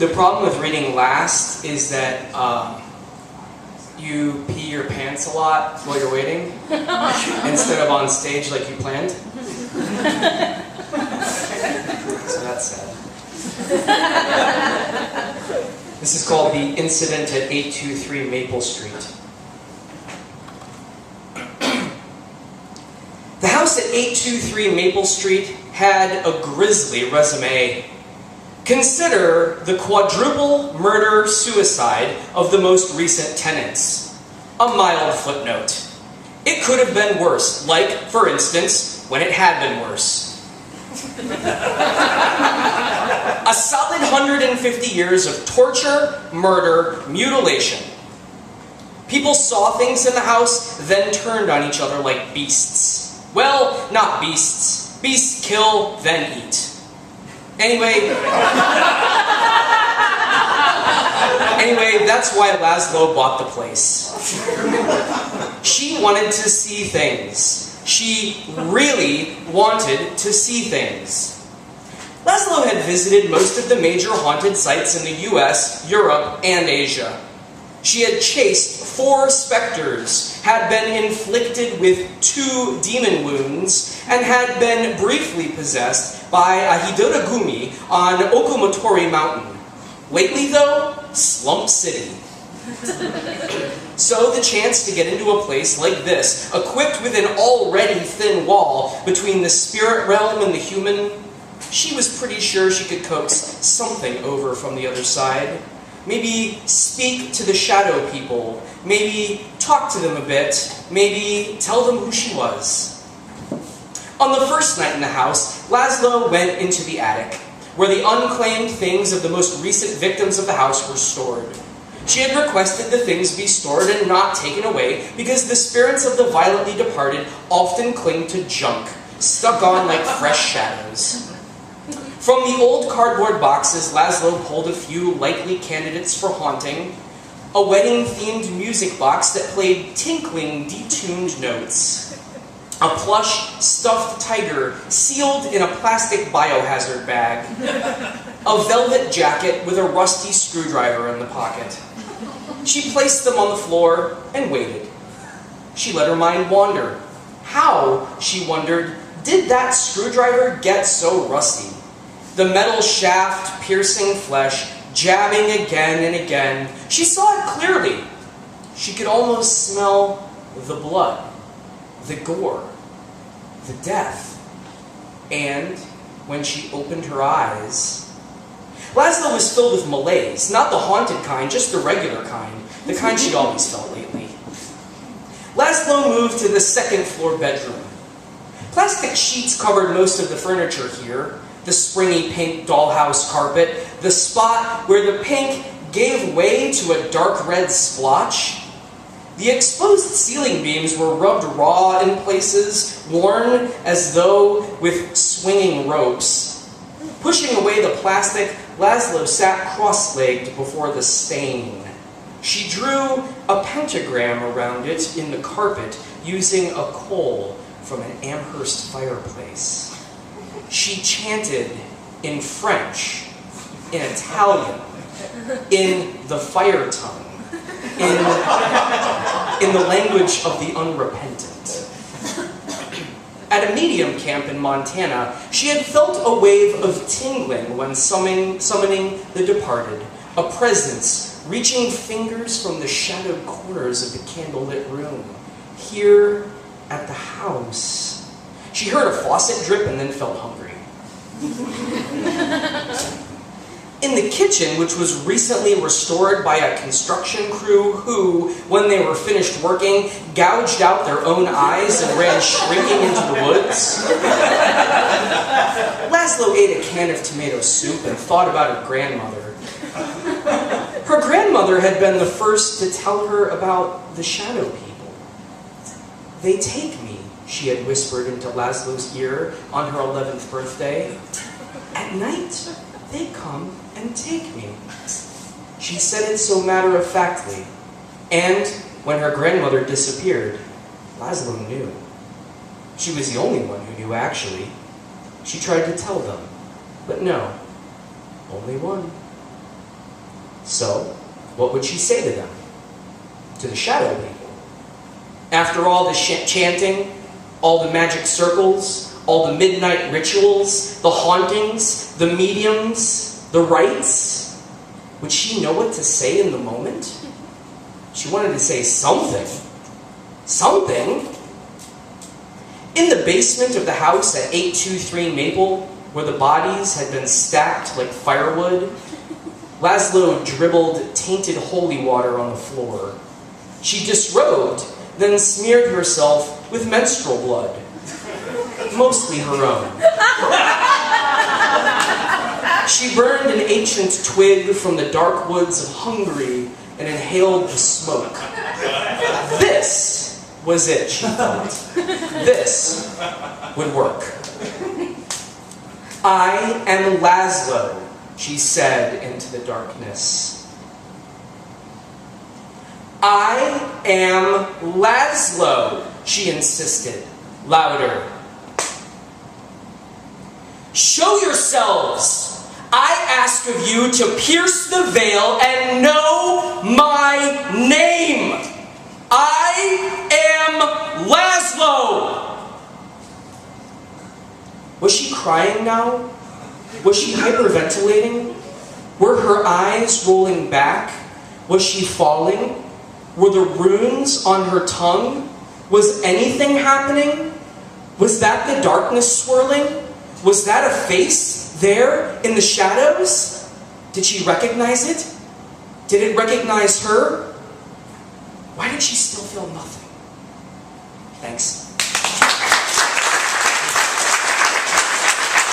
The problem with reading last is that you pee your pants a lot while you're waiting, instead of on stage like you planned. So that's sad. This is called The Incident at 823 Maple Street. The house at 823 Maple Street had a grisly resume. Consider the quadruple murder-suicide of the most recent tenants. A mild footnote. It could have been worse, like, for instance, when it had been worse. A solid 150 years of torture, murder, mutilation. People saw things in the house, then turned on each other like beasts. Well, not beasts. Beasts kill, then eat. Anyway, that's why Laszlo bought the place. She wanted to see things. She really wanted to see things. Laszlo had visited most of the major haunted sites in the US, Europe, and Asia. She had chased 4 specters, had been inflicted with 2 demon wounds, and had been briefly possessed by a Hidoragumi on Okumotori Mountain. Lately, though, Slump City. So the chance to get into a place like this, equipped with an already thin wall between the spirit realm and the human, she was pretty sure she could coax something over from the other side. Maybe speak to the shadow people, maybe talk to them a bit, maybe tell them who she was. On the first night in the house, Laszlo went into the attic, where the unclaimed things of the most recent victims of the house were stored. She had requested the things be stored and not taken away because the spirits of the violently departed often cling to junk, stuck on like fresh shadows. From the old cardboard boxes, Laszlo pulled a few likely candidates for haunting. A wedding-themed music box that played tinkling, detuned notes. A plush, stuffed tiger sealed in a plastic biohazard bag. A velvet jacket with a rusty screwdriver in the pocket. She placed them on the floor and waited. She let her mind wander. How, she wondered, did that screwdriver get so rusty? The metal shaft piercing flesh, jabbing again and again. She saw it clearly. She could almost smell the blood, the gore, the death. And when she opened her eyes, Laszlo was filled with malaise, not the haunted kind, just the regular kind, the kind she'd always felt lately. Laszlo moved to the second floor bedroom. Plastic sheets covered most of the furniture here. The springy pink dollhouse carpet, the spot where the pink gave way to a dark red splotch. The exposed ceiling beams were rubbed raw in places, worn as though with swinging ropes. Pushing away the plastic, Laszlo sat cross-legged before the stain. She drew a pentagram around it in the carpet using a coal from an Amherst fireplace. She chanted in French, in Italian, in the fire tongue, in the language of the unrepentant. At a medium camp in Montana, she had felt a wave of tingling when summoning the departed, a presence reaching fingers from the shadowed corners of the candlelit room. Here at the house, she heard a faucet drip and then felt hungry. In the kitchen, which was recently restored by a construction crew who, when they were finished working, gouged out their own eyes and ran shrieking into the woods, Laszlo ate a can of tomato soup and thought about her grandmother. Her grandmother had been the first to tell her about the shadow people. "They take me," she had whispered into Laszlo's ear on her 11th birthday. "At night, they come and take me." She said it so matter-of-factly. And when her grandmother disappeared, Laszlo knew. She was the only one who knew, actually. She tried to tell them, but no, only one. So, what would she say to them? To the shadow people? After all the chanting, all the magic circles, all the midnight rituals, the hauntings, the mediums, the rites, would she know what to say in the moment? She wanted to say something. Something. In the basement of the house at 823 Maple, where the bodies had been stacked like firewood, Laszlo dribbled tainted holy water on the floor. She disrobed, then smeared herself with menstrual blood. Mostly her own. She burned an ancient twig from the dark woods of Hungary and inhaled the smoke. This was it, she thought. This would work. I am Laszlo, she said into the darkness. I am Laszlo, she insisted, louder. Show yourselves! I ask of you to pierce the veil and know my name! I am Laszlo! Was she crying now? Was she hyperventilating? Were her eyes rolling back? Was she falling? Were the runes on her tongue? Was anything happening? Was that the darkness swirling? Was that a face there in the shadows? Did she recognize it? Did it recognize her? Why did she still feel nothing? Thanks.